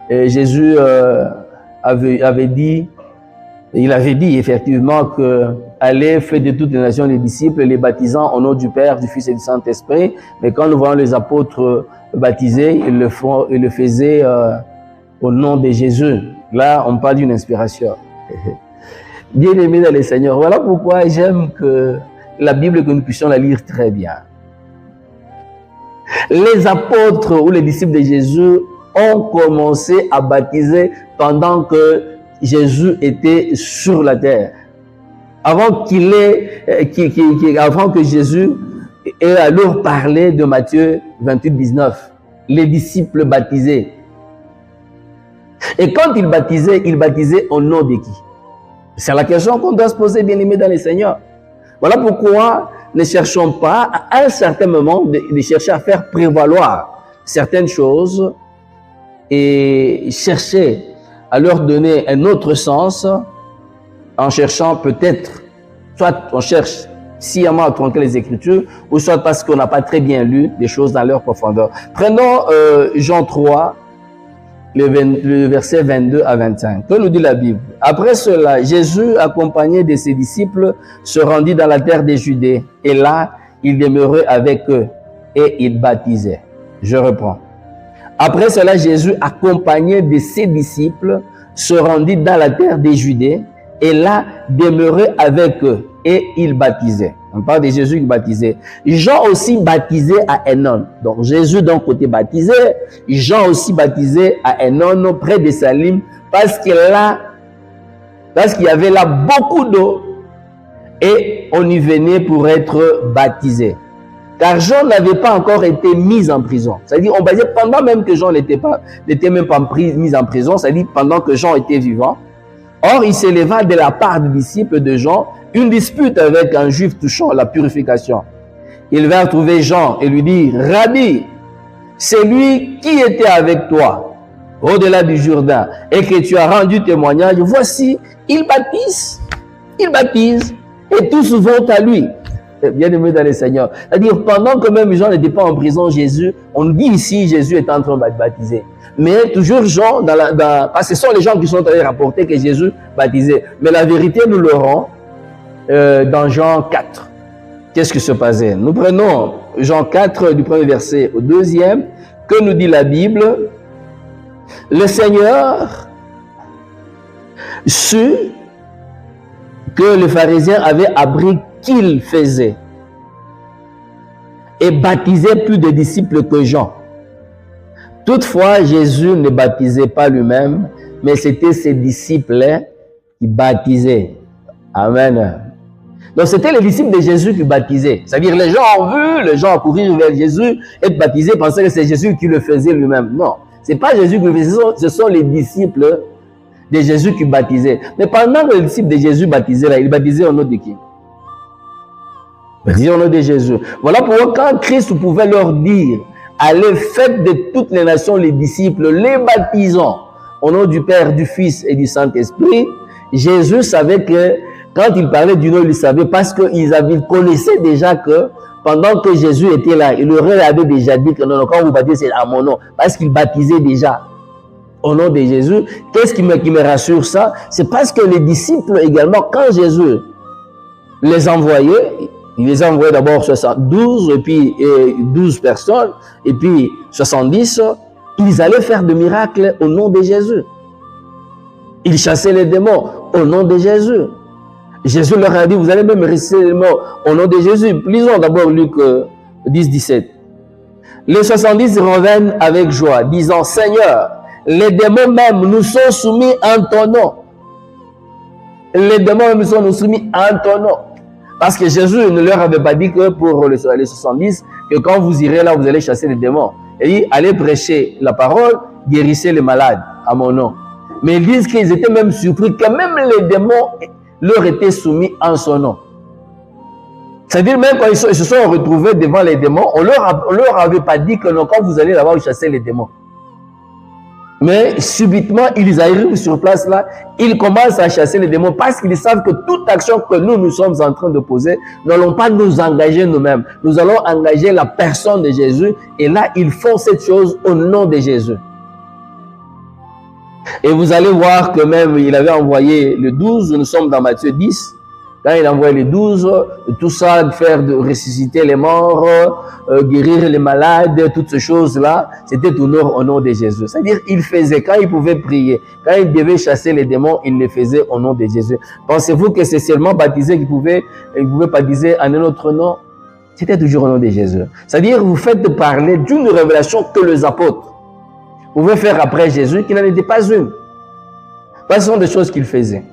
Jésus avait dit effectivement que allez faire de toutes les nations les disciples, les baptisant au nom du Père, du Fils et du Saint-Esprit. Mais quand nous voyons les apôtres baptisés, ils le faisaient au nom de Jésus. Là, on parle d'une inspiration. Bien-aimés dans le Seigneur, voilà pourquoi j'aime que la Bible, que nous puissions la lire très bien. Les apôtres ou les disciples de Jésus ont commencé à baptiser pendant que Jésus était sur la terre. Avant que Jésus ait à leur parler de Matthieu 28, 19. Les disciples baptisés. Et quand ils baptisaient au nom de qui? C'est la question qu'on doit se poser, bien-aimés dans le Seigneur. Voilà pourquoi ne cherchons pas à un certain moment de chercher à faire prévaloir certaines choses et chercher à leur donner un autre sens en cherchant peut-être, soit on cherche sciemment à tronquer les Écritures, ou soit parce qu'on n'a pas très bien lu des choses dans leur profondeur. Prenons Jean 3, le verset 22 à 25. Que nous dit la Bible? Après cela, Jésus, accompagné de ses disciples, se rendit dans la terre des Judées. Et là, il demeurait avec eux et il baptisait. Je reprends. Après cela, Jésus, accompagné de ses disciples, se rendit dans la terre des Judées. Et là, demeurait avec eux et il baptisait. On parle de Jésus qui baptisait. Jean aussi baptisait à Énon. Donc Jésus d'un côté baptisait, Jean aussi baptisait à Énon près de Salim parce qu'il y avait là beaucoup d'eau et on y venait pour être baptisé. Car Jean n'avait pas encore été mis en prison. C'est-à-dire, on basait pendant même que Jean n'était même pas mis en prison, c'est-à-dire pendant que Jean était vivant. Or, il s'éleva de la part des disciples de Jean une dispute avec un juif touchant la purification. Il vint trouver Jean et lui dit, Rabbi, c'est lui qui était avec toi au-delà du Jourdain et que tu as rendu témoignage. Voici, il baptise, et tous vont à lui. Bien-aimé dans le Seigneur. C'est-à-dire, pendant que même Jean n'était pas en prison, Jésus, on dit ici, Jésus est en train de baptiser. Mais toujours Jean, parce que ce sont les gens qui sont allés rapporter que Jésus baptisait. Mais la vérité, nous l'aurons dans Jean 4. Qu'est-ce qui se passait? Nous prenons Jean 4 du premier verset au deuxième. Que nous dit la Bible? Le Seigneur sut que les pharisiens avaient appris qu'il faisait et baptisait plus de disciples que Jean. Toutefois, Jésus ne baptisait pas lui-même, mais c'était ses disciples qui baptisaient. Amen. Donc, c'était les disciples de Jésus qui baptisaient. C'est-à-dire, les gens ont vu, les gens ont couru vers Jésus, être baptisés, pensaient que c'est Jésus qui le faisait lui-même. Non, c'est pas Jésus qui le faisait, ce sont les disciples de Jésus qui baptisaient. Mais pendant que les disciples de Jésus baptisaient, là, ils baptisaient au nom de qui? Ils baptisaient au nom de Jésus. Voilà pourquoi quand Christ pouvait leur dire, allez, faites de toutes les nations les disciples, les baptisant au nom du Père, du Fils et du Saint-Esprit, Jésus savait que quand il parlait du nom, il savait parce qu'ils connaissaient déjà que pendant que Jésus était là, il leur avait déjà dit que non, quand vous baptisez, c'est à mon nom, parce qu'il baptisait déjà au nom de Jésus. Qu'est-ce qui me rassure ça? C'est parce que les disciples également, quand Jésus les envoyait, il les a envoyés d'abord 72, et puis 12 personnes, et puis 70, ils allaient faire des miracles au nom de Jésus. Ils chassaient les démons au nom de Jésus. Jésus leur a dit, vous allez même réciter les mots au nom de Jésus. Lisons d'abord Luc 10, 17. Les 70 reviennent avec joie, disant, Seigneur, les démons même nous sont soumis en ton nom. Les démons même sont soumis en ton nom. Parce que Jésus ne leur avait pas dit que pour les 70, que quand vous irez là, vous allez chasser les démons. Il dit, allez prêcher la parole, guérissez les malades à mon nom. Mais ils disent qu'ils étaient même surpris que même les démons leur étaient soumis en son nom. C'est-à-dire même quand ils se sont retrouvés devant les démons, on leur avait pas dit que non, quand vous allez là-bas, vous chassez les démons. Mais subitement, ils arrivent sur place là, ils commencent à chasser les démons parce qu'ils savent que toute action que nous sommes en train de poser, nous n'allons pas nous engager nous-mêmes. Nous allons engager la personne de Jésus et là, ils font cette chose au nom de Jésus. Et vous allez voir que même il avait envoyé le 12, nous sommes dans Matthieu 10, quand il a envoyé les 12, tout ça, faire de ressusciter les morts, guérir les malades, toutes ces choses-là, c'était au nom de Jésus. C'est-à-dire, il faisait, quand il pouvait prier, quand il devait chasser les démons, il le faisait au nom de Jésus. Pensez-vous que c'est seulement baptisé qu'il pouvait baptiser en un autre nom? C'était toujours au nom de Jésus. C'est-à-dire, vous faites parler d'une révélation que les apôtres pouvaient faire après Jésus, qui n'en était pas une. Ce sont des choses qu'il faisait.